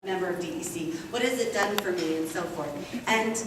member of DEC. What has it done for me, and so forth. And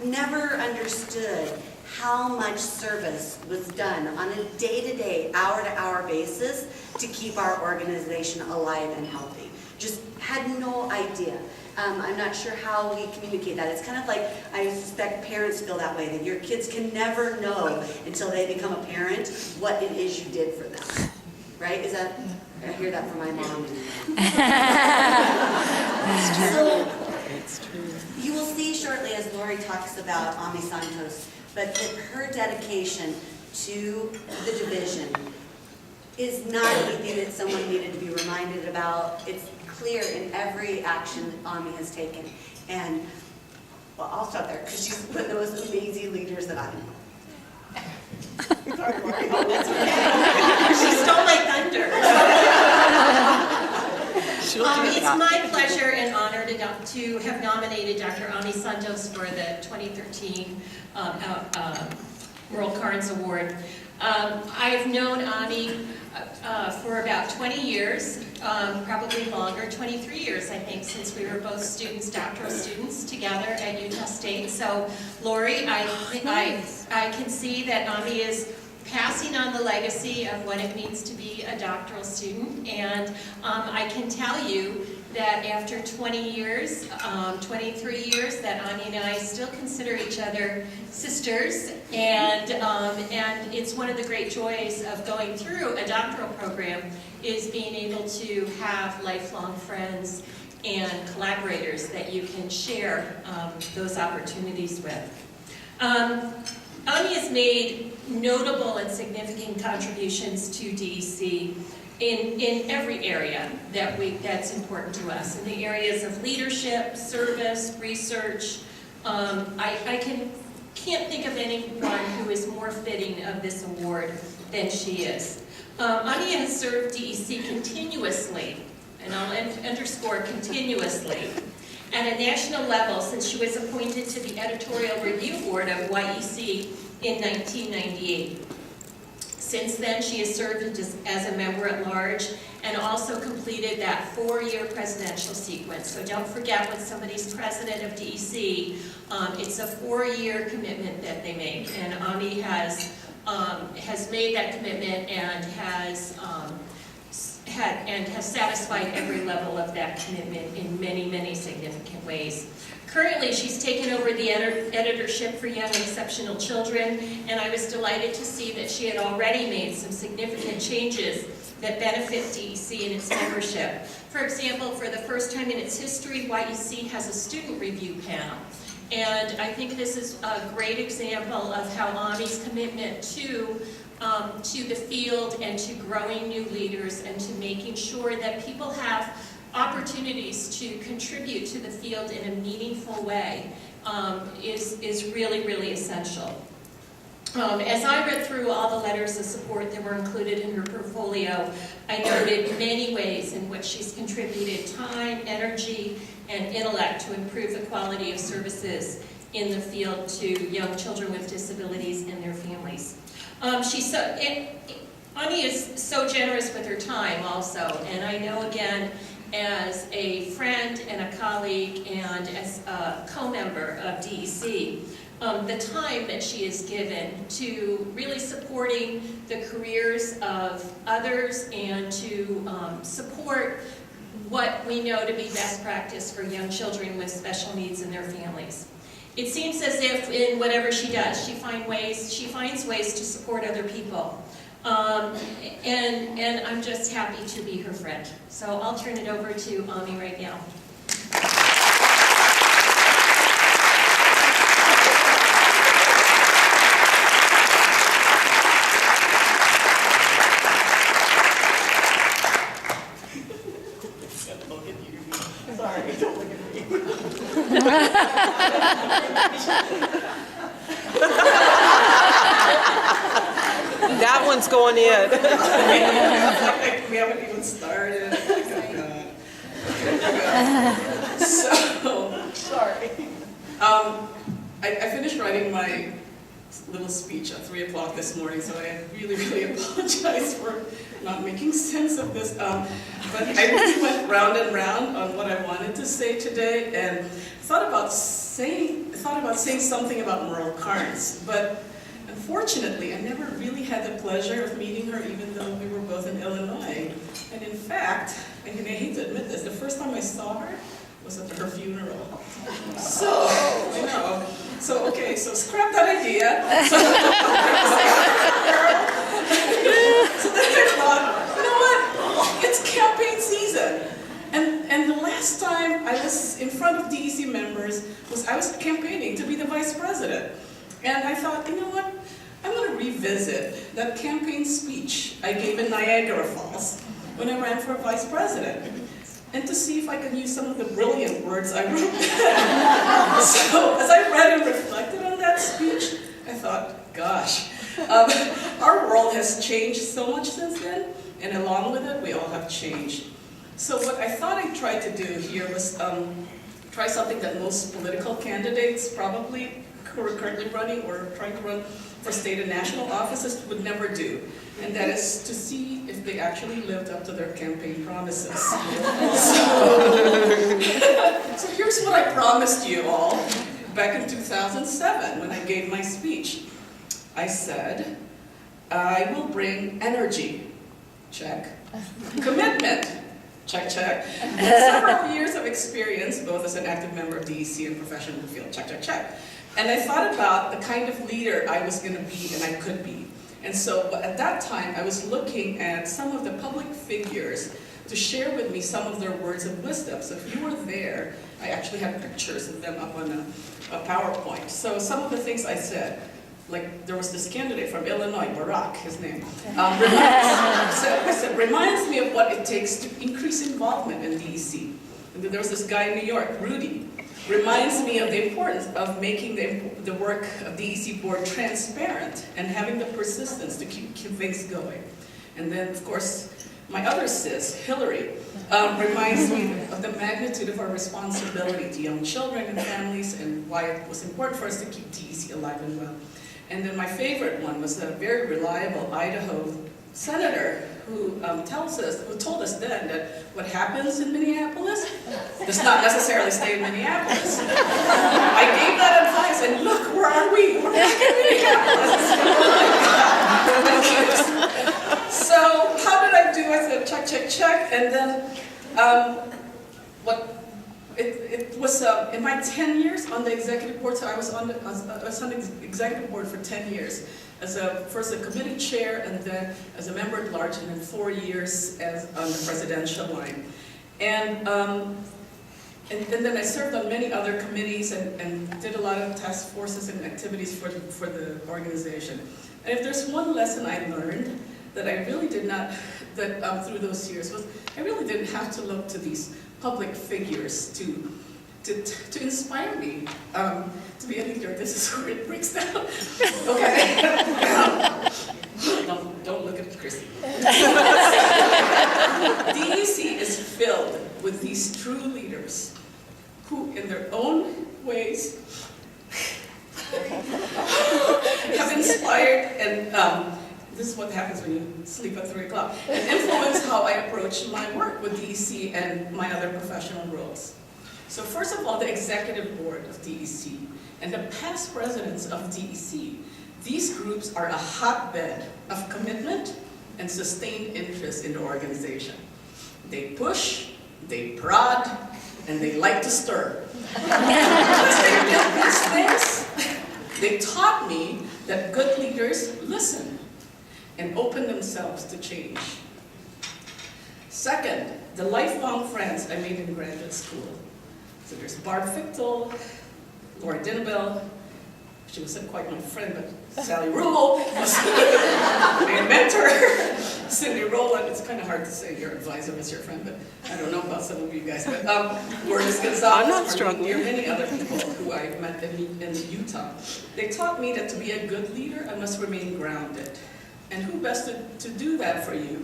never understood how much service was done on a day-to-day, hour-to-hour basis to keep our organization alive and healthy. Just had no idea. I'm not sure how we communicate that. It's kind of like, I suspect parents feel that way, that your kids can never know until they become a parent what it is you did for them. Right? Is that, I hear that from my mom. It's true. You will see shortly as Lori talks about Ami Santos, but that her dedication to the division is not anything that someone needed to be reminded about. It's clear in every action that Ami has taken. And, well, I'll stop there because she's one of the most amazing leaders that I know. Sorry, Lori. Oh, that's okay. She stole my thunder. It's my pleasure and honor to have nominated Dr. Ami Santos for the 2013 Merle Karnes Award. I've known Ami for about 20 years, probably longer, 23 years, I think, since we were both students, doctoral students, together at Utah State. So, Lori, I can see that Ami is passing on the legacy of what it means to be a doctoral student, and I can tell you that after 20 years, 23 years, that Ani and I still consider each other sisters, and it's one of the great joys of going through a doctoral program is being able to have lifelong friends and collaborators that you can share those opportunities with. Ani has made notable and significant contributions to DEC in every area that's important to us. In the areas of leadership, service, research, I can't think of anyone who is more fitting of this award than she is. Ani has served DEC continuously, and I'll underscore continuously, at a national level since she was appointed to the editorial review board of YEC in 1998. Since then, she has served as a member at large and also completed that 4-year presidential sequence. So don't forget, when somebody's president of DEC, it's a 4-year commitment that they make. And Ami has made that commitment and has satisfied every level of that commitment in many, many significant ways. Currently, she's taken over the editorship for Young and Exceptional Children, and I was delighted to see that she had already made some significant changes that benefit DEC and its membership. For example, for the first time in its history, YEC has a student review panel. And I think this is a great example of how Ami's commitment to the field and to growing new leaders and to making sure that people have opportunities to contribute to the field in a meaningful way is really, really essential. As I read through all the letters of support that were included in her portfolio, I noted many ways in which she's contributed time, energy, and intellect to improve the quality of services in the field to young children with disabilities and their families. Ani is so generous with her time also, and I know again, as a friend and a colleague and as a co-member of DEC, the time that she has given to really supporting the careers of others and to support what we know to be best practice for young children with special needs and their families. It seems as if in whatever she does, she finds ways to support other people. And I'm just happy to be her friend. So I'll turn it over to Ami right now. Sorry, don't look at me. That one's going in. We haven't even started. So, sorry. I finished writing my little speech at 3 o'clock this morning, so I really, really apologize for not making sense of this. But I really went round and round on what I wanted to say today, and thought about saying something about Merle Karnes, but unfortunately, I never really had the pleasure of meeting her, even though we were both in Illinois. And in fact, I hate to admit this, the first time I saw her was at her funeral. So, I know. So, okay, so scrap that idea. So then I thought, you know what? It's campaign season. And the last time I was in front of DEC members I was campaigning to be the vice president. And I thought, you know what? I'm going to revisit that campaign speech I gave in Niagara Falls when I ran for vice president, and to see if I could use some of the brilliant words I wrote. So as I read and reflected on that speech, I thought, gosh, our world has changed so much since then, and along with it, we all have changed. So what I thought I'd try to do here was try something that most political candidates probably who are currently running or trying to run for state and national offices would never do, and that is to see if they actually lived up to their campaign promises. So here's what I promised you all back in 2007 when I gave my speech. I said, I will bring energy, check, commitment, check, check, and several years of experience, both as an active member of DEC and professional in the field, check, check, check. And I thought about the kind of leader I was going to be and I could be. And so at that time, I was looking at some of the public figures to share with me some of their words of wisdom. So if you were there, I actually have pictures of them up on a PowerPoint. So some of the things I said, like there was this candidate from Illinois, Barack, his name, reminds me of what it takes to increase involvement in DEC. And then there was this guy in New York, Rudy, reminds me of the importance of making the work of the DEC board transparent and having the persistence to keep things going. And then, of course, my other sis, Hillary, reminds me of the magnitude of our responsibility to young children and families and why it was important for us to keep DEC alive and well. And then my favorite one was a very reliable Idaho senator who told us then that what happens in Minneapolis does not necessarily stay in Minneapolis. I gave that advice, and look, where are we? We're back in Minneapolis. So how did I do? I said check, check, check, and then it was in my 10 years on the executive board. So I was on the executive board for 10 years. As first a committee chair, and then as a member at large, and then 4 years as on the presidential line. And then I served on many other committees and did a lot of task forces and activities for the organization. And if there's one lesson I learned that I really did not, through those years, was I really didn't have to look to these public figures to inspire me to be a leader. This is where it breaks down. Okay. Don't look at Chrissy. DEC is filled with these true leaders who, in their own ways, have inspired and this is what happens when you sleep at 3 o'clock, and influence how I approach my work with DEC and my other professional roles. So first of all, the executive board of DEC and the past presidents of DEC, these groups are a hotbed of commitment and sustained interest in the organization. They push, they prod, and they like to stir. Because they did these things, they taught me that good leaders listen and open themselves to change. Second, the lifelong friends I made in graduate school. So there's Barb Fichtel, Laura Dinabel, she wasn't quite my friend, but Sally Rule was my mentor. Cindy Rowland, it's kind of hard to say your advisor is your friend, but I don't know about some of you guys. But Lourdes Gonzalez, Marlene, many other people who I met in Utah. They taught me that to be a good leader, I must remain grounded. And who best to do that for you,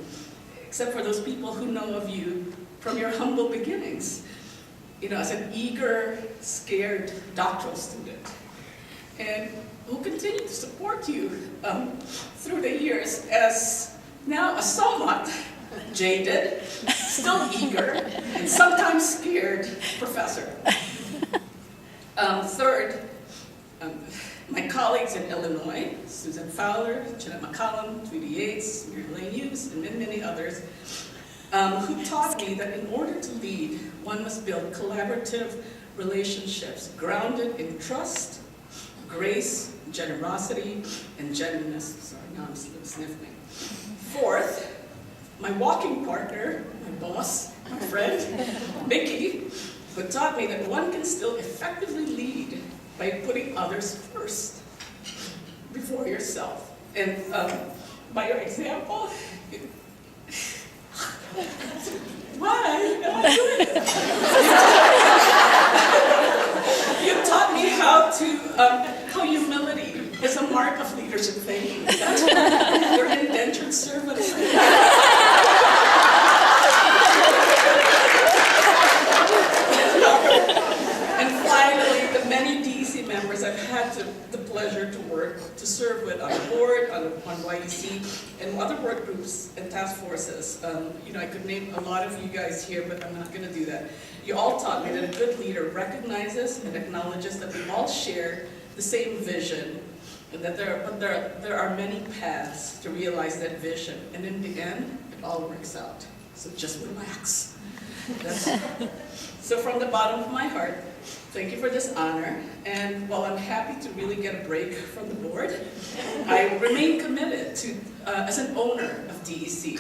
except for those people who know of you from your humble beginnings. You know, as an eager, scared doctoral student, and who continue to support you through the years as now a somewhat jaded, still eager, and sometimes scared professor. Third, my colleagues in Illinois, Susan Fowler, Jeanette McCollum, Tweety Yates, Mary Lane Hughes, and many others, who taught me that in order to lead, one must build collaborative relationships grounded in trust, grace, generosity, and genuineness. Sorry, now I'm sniffling. Fourth, my walking partner, my boss, my friend, Mickey, who taught me that one can still effectively lead by putting others first before yourself. And by your example, why am I doing this? You taught me how humility is a mark of leadership. Thank you. You're indentured servants. And finally, the many DEC members I've had the pleasure to serve with on the board, on YEC, and other work groups and task forces. I could name a lot of you guys here, but I'm not going to do that. You all taught me that a good leader recognizes and acknowledges that we all share the same vision, and that there are many paths to realize that vision. And in the end, it all works out. So just relax. So from the bottom of my heart, thank you for this honor. And while I'm happy to really get a break from the board, I remain committed to as an owner of DEC.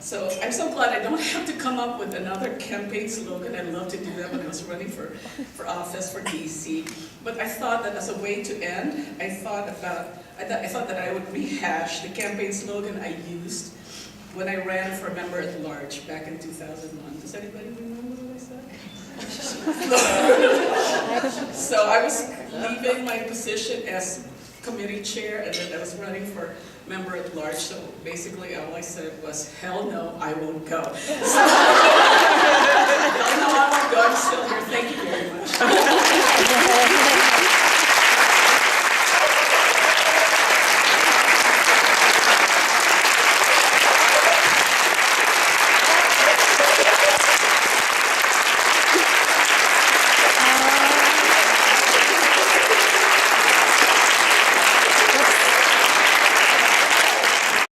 So I'm so glad I don't have to come up with another campaign slogan. I'd love to do that when I was running for office for DEC. But I thought that as a way to end, I thought that I would rehash the campaign slogan I used when I ran for member at large back in 2001. Does anybody remember what I said? So I was leaving my position as committee chair, and then I was running for member at large. So basically all I said was, hell no, I won't go. So, hell no, I won't go. I'm still here. Thank you very much.